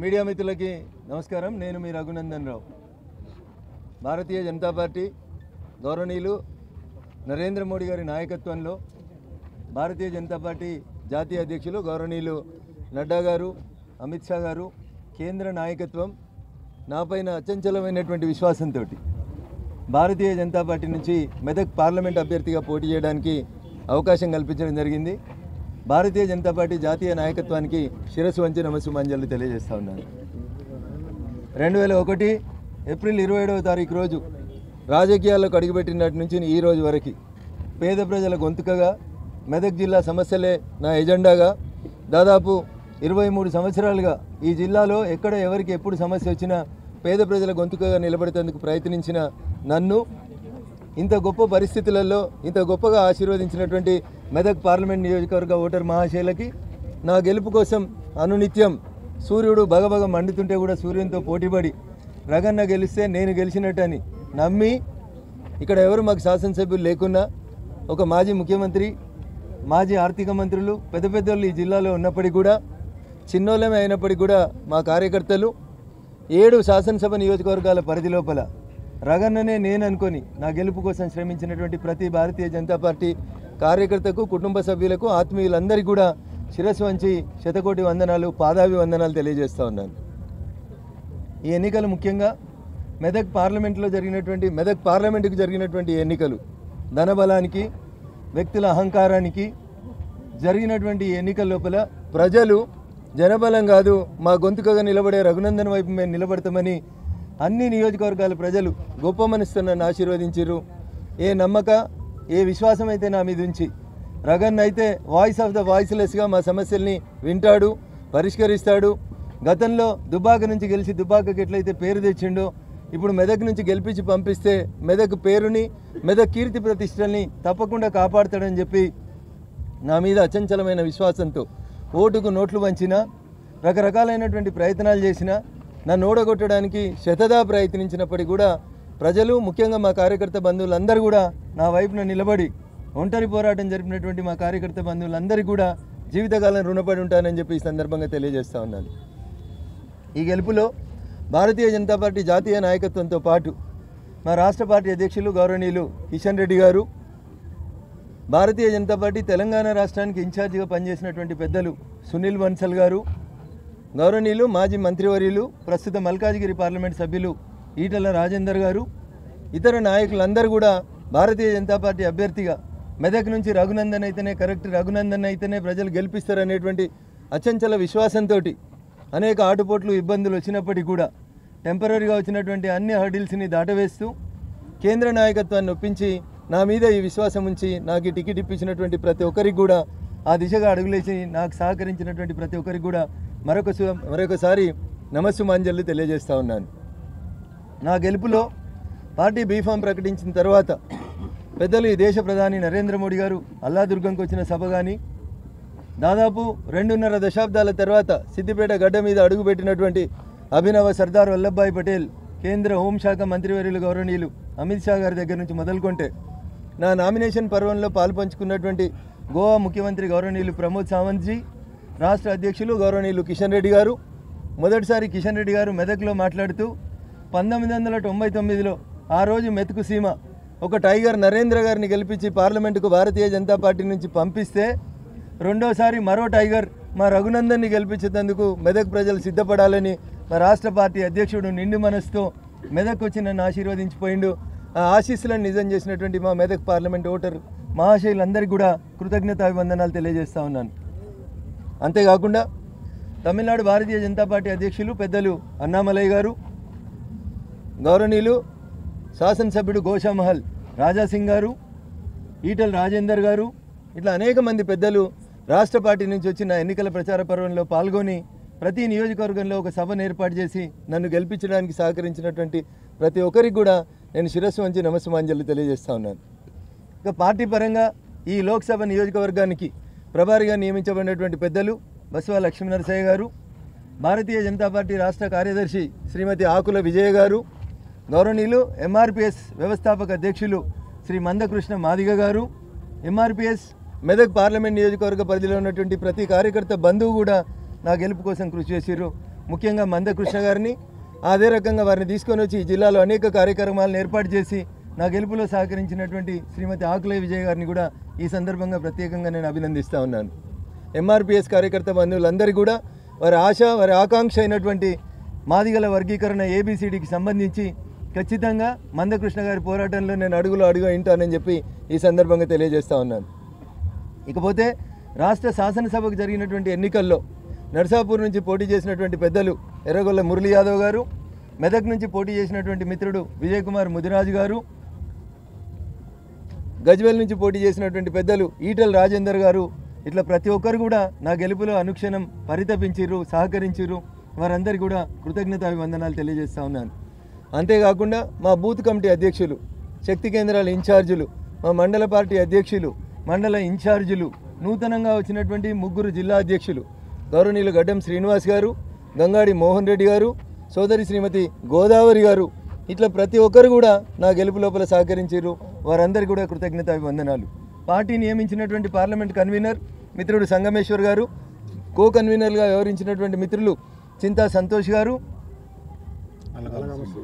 Media మిత్రులకి నమస్కారం. నేను మీ రఘునందన్ రావు. భారతీయ జనతా పార్టీ గౌరవనీయులు నరేంద్ర మోడీ గారి నాయకత్వంలో భారతీయ జనతా పార్టీ జాతీయ అధ్యక్షులు గౌరవనీయులు నడ్డా గారు, అమిత్ షా గారు, కేంద్ర నాయకత్వం నాపైన అచంచలమైనటువంటి విశ్వాసంతో భారతీయ జనతా పార్టీ నుంచి మెదక్ పార్లమెంట్ అభ్యర్థిగా పోటీ చేయడానికి అవకాశం కల్పించడం జరిగింది. భారతీయ జనతా పార్టీ జాతీయ నాయకత్వానికి శిరస్సు వంచి నమస్సుమాంజలు తెలియజేస్తా ఉన్నాను. 2001 ఏప్రిల్ 27వ తారీఖు రోజు రాజకీయాల్లోకి అడుగుపెట్టినటి నుంచి ఈ రోజు వరకు పేద ప్రజల గొంతుకగా మెదక్ జిల్లా సమస్యలే నా ఎజెండాగా దాదాపు 23 సంవత్సరాలుగా ఈ జిల్లాలో ఎక్కడ ఎవరికి ఎప్పుడు సమస్య వచ్చినా పేద ప్రజల గొంతుకగా నిలబడేందుకు ప్రయత్నించిన నన్ను ఇంత గొప్ప పరిస్థితులలో ఇంత గొప్పగా ఆశీర్వదించినటువంటి మెదక్ పార్లమెంట్ నియోజకవర్గ ఓటర్ మహాశైలకి నా గెలుపు కోసం అనునిత్యం సూర్యుడు బగబగ మండుతుంటే కూడా సూర్యునితో పోటీపడి రగన్న గెలిస్తే నేను గెలిచినట్టని నమ్మి ఇక్కడ ఎవరు మాకు శాసనసభ్యులు లేకున్నా ఒక మాజీ ముఖ్యమంత్రి, మాజీ ఆర్థిక మంత్రులు, పెద్ద పెద్దలు ఈ జిల్లాలో ఉన్నప్పటికీ కూడా చిన్నోళ్ళమే అయినప్పటికీ కూడా మా కార్యకర్తలు 7 శాసనసభ నియోజకవర్గాల పరిధి లోపల రగన్ననే నేను అనుకొని నా గెలుపు కోసం శ్రమించినటువంటి ప్రతి భారతీయ జనతా పార్టీ కార్యకర్తకు, కుటుంబ సభ్యులకు, ఆత్మీయులందరికీ కూడా శిరస్సు వంచి శతకోటి వందనాలు, పాదాభి వందనాలు తెలియజేస్తూ ఉన్నాను. ఈ ఎన్నికలు ముఖ్యంగా మెదక్ పార్లమెంటుకు జరిగినటువంటి ఎన్నికలు ధనబలానికి, వ్యక్తుల అహంకారానికి జరిగినటువంటి ఎన్నికల లోపల ప్రజలు జనబలం కాదు మా గొంతుకగా నిలబడే రఘునందన్ వైపు మేము నిలబడతామని అన్ని నియోజకవర్గాల ప్రజలు గొప్ప మనసుతో నన్ను ఆశీర్వదించారు. ఏ నమ్మక, ఏ విశ్వాసం అయితే నా మీద ఉంచి రగన్ అయితే వాయిస్ ఆఫ్ ద వాయిస్లెస్గా మా సమస్యల్ని వింటాడు, పరిష్కరిస్తాడు. గతంలో దుబ్బాక నుంచి గెలిచి దుబ్బాకకి ఎట్లయితే పేరు తెచ్చిండో ఇప్పుడు మెదక్ నుంచి గెలిపించి పంపిస్తే మెదక్ పేరుని, మెదక్ కీర్తి ప్రతిష్టల్ని తప్పకుండా కాపాడుతాడని చెప్పి నా మీద అచంచలమైన విశ్వాసంతో ఓటుకు నోట్లు వంచినా, రకరకాలైనటువంటి ప్రయత్నాలు చేసినా, నన్ను ఓడగొట్టడానికి శతదా ప్రయత్నించినప్పటికీ కూడా ప్రజలు, ముఖ్యంగా మా కార్యకర్త బంధువులందరూ కూడా నా వైపున నిలబడి ఒంటరి పోరాటం జరిపినటువంటి మా కార్యకర్త బంధువులందరికీ కూడా జీవితకాలం రుణపడి ఉంటానని చెప్పి ఈ సందర్భంగా తెలియజేస్తూ ఉన్నాను. ఈ గెలుపులో భారతీయ జనతా పార్టీ జాతీయ నాయకత్వంతో పాటు మా రాష్ట్ర పార్టీ అధ్యక్షులు గౌరవనీయులు కిషన్ రెడ్డి గారు, భారతీయ జనతా పార్టీ తెలంగాణ రాష్ట్రానికి ఇన్ఛార్జిగా పనిచేసినటువంటి పెద్దలు సునీల్ బన్సల్ గారు, గౌరవనీయులు మాజీ మంత్రివర్యులు ప్రస్తుత మల్కాజ్గిరి పార్లమెంట్ సభ్యులు ఈటల రాజేందర్ గారు, ఇతర నాయకులందరూ కూడా భారతీయ జనతా పార్టీ అభ్యర్థిగా మెదక్ నుంచి రఘునందన్ అయితేనే కరెక్ట్, రఘునందన్ అయితేనే ప్రజలు గెలిపిస్తారనేటువంటి అచంచల విశ్వాసంతో అనేక ఆటుపోట్లు, ఇబ్బందులు వచ్చినప్పటికీ కూడా టెంపరీగా వచ్చినటువంటి అన్ని హర్డిల్స్ని దాటవేస్తూ కేంద్ర నాయకత్వాన్ని ఒప్పించి నా మీద ఈ విశ్వాసం ఉంచి నాకు ఈ టికెట్ ఇప్పించినటువంటి ప్రతి ఒక్కరికి కూడా ఆ దిశగా అడుగులేసి నాకు సహకరించినటువంటి ప్రతి ఒక్కరికి కూడా మరొకసారి నమస్సుమాంజలు తెలియజేస్తూ ఉన్నాను. నా గెలుపులో పార్టీ బీఫామ్ ప్రకటించిన తర్వాత పెద్దలు ఈ దేశ ప్రధాని నరేంద్ర మోడీ గారు అల్లాదుర్గంకి వచ్చిన సభ కానీ, దాదాపు 2.5 దశాబ్దాల తర్వాత సిద్దిపేట గడ్డ మీద అడుగుపెట్టినటువంటి అభినవ సర్దార్ వల్లభాయ్ పటేల్ కేంద్ర హోంశాఖ మంత్రివర్యులు గౌరవనీయులు అమిత్ షా గారి దగ్గర నుంచి మొదలుకొంటే నా నామినేషన్ పర్వంలో పాల్పంచుకున్నటువంటి గోవా ముఖ్యమంత్రి గౌరవనీయులు ప్రమోద్ సావంత్జీ, రాష్ట్ర అధ్యక్షులు గౌరవనీయులు కిషన్ రెడ్డి గారు, మొదటిసారి కిషన్ రెడ్డి గారు మెదక్లో మాట్లాడుతూ 1999లో ఆ రోజు మెతుకు సీమ ఒక టైగర్ నరేంద్ర గారిని గెలిపించి పార్లమెంటుకు భారతీయ జనతా పార్టీ నుంచి పంపిస్తే రెండోసారి మరో టైగర్ మా రఘునందన్ని గెలిపించేందుకు మెదక్ ప్రజలు సిద్ధపడాలని మా రాష్ట్ర పార్టీ అధ్యక్షుడు నిండు మనసుతో మెదక్ వచ్చి నన్ను ఆశీర్వదించిపోయిండు. ఆ ఆశీస్సులను నిజం చేసినటువంటి మా మెదక్ పార్లమెంట్ ఓటర్ మహాశయులందరికీ కూడా కృతజ్ఞతాభివందనాలు తెలియజేస్తూ ఉన్నాను. అంతేకాకుండా తమిళనాడు భారతీయ జనతా పార్టీ అధ్యక్షులు పెద్దలు అన్నామలై గారు, గౌరవనీయులు శాసనసభ్యుడు గోషామహల్ రాజాసింగ్ గారు, ఈటల రాజేందర్ గారు, ఇట్లా అనేక మంది పెద్దలు రాష్ట్ర పార్టీ నుంచి వచ్చిన ఎన్నికల ప్రచార పర్వంలో పాల్గొని ప్రతి నియోజకవర్గంలో ఒక సభను ఏర్పాటు చేసి నన్ను గెలిపించడానికి సహకరించినటువంటి ప్రతి ఒక్కరికి కూడా నేను శిరస్సు వంచి నమస్సుమాంజలు తెలియజేస్తూ ఉన్నాను. ఇక పార్టీ పరంగా ఈ లోక్సభ నియోజకవర్గానికి ప్రభారిగా నియమించబడినటువంటి పెద్దలు బసవ లక్ష్మీనరసయ్య గారు, భారతీయ జనతా పార్టీ రాష్ట్ర కార్యదర్శి శ్రీమతి ఆకుల విజయ గారు, గౌరవనీయులు ఎంఆర్పిఎస్ వ్యవస్థాపక అధ్యక్షులు శ్రీ మందకృష్ణ మాదిగ గారు, ఎంఆర్పిఎస్ మెదక్ పార్లమెంట్ నియోజకవర్గ పరిధిలో ఉన్నటువంటి ప్రతి కార్యకర్త బంధువు కూడా నా గెలుపు కోసం కృషి చేశారు. ముఖ్యంగా మందకృష్ణ గారిని, అదే రకంగా వారిని తీసుకొని వచ్చి ఈ జిల్లాలో అనేక కార్యక్రమాలను ఏర్పాటు చేసి నా గెలుపులో సహకరించినటువంటి శ్రీమతి ఆకులే విజయ్ గారిని కూడా ఈ సందర్భంగా ప్రత్యేకంగా నేను అభినందిస్తూ ఉన్నాను. ఎంఆర్పిఎస్ కార్యకర్త బంధువులందరికీ కూడా వారి ఆశ, వారి ఆకాంక్ష అయినటువంటి మాదిగల వర్గీకరణ ఏబిసిడికి సంబంధించి ఖచ్చితంగా మందకృష్ణ గారి పోరాటంలో నేను అడుగులో అడుగు వింటానని చెప్పి ఈ సందర్భంగా తెలియజేస్తూ ఉన్నాను. ఇకపోతే రాష్ట్ర శాసనసభకు జరిగినటువంటి ఎన్నికల్లో నర్సాపూర్ నుంచి పోటీ చేసినటువంటి పెద్దలు ఎర్రగొల్ల మురళీ యాదవ్ గారు, మెదక్ నుంచి పోటీ చేసినటువంటి మిత్రుడు విజయ్ కుమార్ ముదిరాజు గారు, గజ్వేల్ నుంచి పోటీ చేసినటువంటి పెద్దలు ఈటల రాజేందర్ గారు, ఇట్లా ప్రతి ఒక్కరు కూడా నా గెలుపులో అనుక్షణం పరితపించిర్రు, సహకరించిర్రు. వారందరికీ కూడా కృతజ్ఞతాభివందనాలు తెలియజేస్తూ ఉన్నాను. అంతేకాకుండా మా బూత్ కమిటీ అధ్యక్షులు, శక్తి కేంద్రాల ఇన్ఛార్జీలు, మా మండల పార్టీ అధ్యక్షులు, మండల ఇన్ఛార్జీలు, నూతనంగా వచ్చినటువంటి 3 జిల్లా అధ్యక్షులు గౌరవనీయులు గడ్డం శ్రీనివాస్ గారు, గంగాడి మోహన్ రెడ్డి గారు, సోదరి శ్రీమతి గోదావరి గారు, ఇట్లా ప్రతి ఒక్కరు కూడా నా గెలుపు లోపల సహకరించారు. వారందరికీ కూడా కృతజ్ఞతాభివందనాలు. పార్టీ నియమించినటువంటి పార్లమెంట్ కన్వీనర్ మిత్రుడు సంగమేశ్వర్ గారు, కో కన్వీనర్గా వ్యవహరించినటువంటి మిత్రులు చింతా సంతోష్ గారు,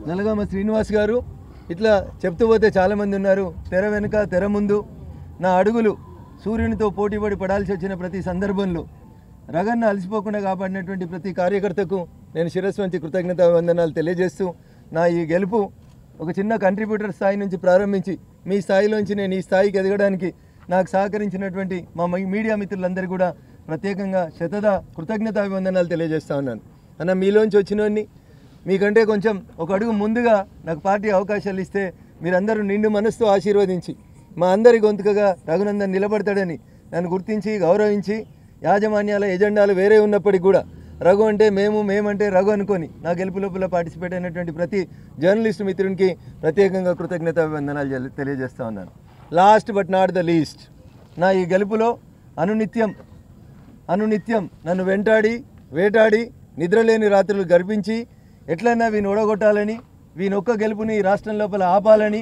నలగామ శ్రీనివాస్ గారు, ఇట్లా చెప్తూ పోతే చాలామంది ఉన్నారు. తెర వెనుక తెర ముందు నా అడుగులు సూర్యునితో పోటీపడి పడాల్సి వచ్చిన ప్రతి సందర్భంలో రగన్న అలసిపోకుండా కాపాడినటువంటి ప్రతి కార్యకర్తకు నేను శిరస్సు వంచి కృతజ్ఞతావందనాలు తెలియజేస్తూ నా ఈ గెలుపు ఒక చిన్న కంట్రిబ్యూటర్ స్థాయి నుంచి ప్రారంభించి మీ స్థాయిలోంచి నేను ఈ స్థాయికి ఎదగడానికి నాకు సహకరించినటువంటి మా మీడియా మిత్రులందరూ కూడా ప్రత్యేకంగా కృతజ్ఞతాభివందనాలు తెలియజేస్తూ ఉన్నాను. అన్న, మీలోంచి వచ్చినోన్ని మీకంటే కొంచెం ఒక అడుగు ముందుగా నాకు పార్టీ అవకాశాలు ఇస్తే మీరందరూ నిండు మనసుతో ఆశీర్వదించి మా అందరి గొంతుకగా రఘునందన్ నిలబడతాడని నన్ను గుర్తించి గౌరవించి యాజమాన్యాల ఎజెండాలు వేరే ఉన్నప్పటికీ కూడా రఘు అంటే మేమంటే రఘు అనుకొని నా గెలుపు లోపల పార్టిసిపేట్ అయినటువంటి ప్రతి జర్నలిస్ట్ మిత్రునికి ప్రత్యేకంగా కృతజ్ఞతాభివందనాలు తెలియజేస్తూ ఉన్నాను. Last but not the least, నా ఈ గెలుపులో అనునిత్యం నన్ను వెంటాడి వేటాడి నిద్రలేని రాత్రులు గర్పించి ఎట్లయినా వీని ఓడగొట్టాలని, వీనొక్క గెలుపుని ఈ రాష్ట్రం లోపల ఆపాలని,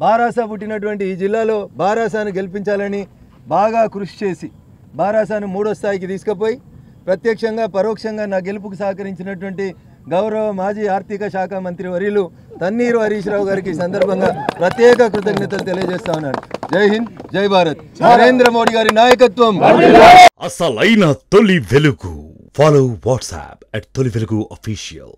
బారాసా పుట్టినటువంటి ఈ జిల్లాలో బారాసాను గెలిపించాలని బాగా కృషి చేసి బారాసాను 3వ స్థాయికి తీసుకుపోయి ప్రత్యక్షంగా పరోక్షంగా నా గెలుపుకు సహకరించినటువంటి గౌరవ మాజీ ఆర్థిక శాఖ మంత్రి వర్యులు తన్నీరు హరీష్ రావు గారికి ఈ సందర్భంగా ప్రత్యేక కృతజ్ఞతలు తెలియజేస్తా ఉన్నాను. జై హింద్, జై భారత్. నరేంద్ర మోడీ గారి నాయకత్వం. అసలైన తొలి వెలుగు. ఫాలో వాట్సాప్ @తొలి వెలుగు official.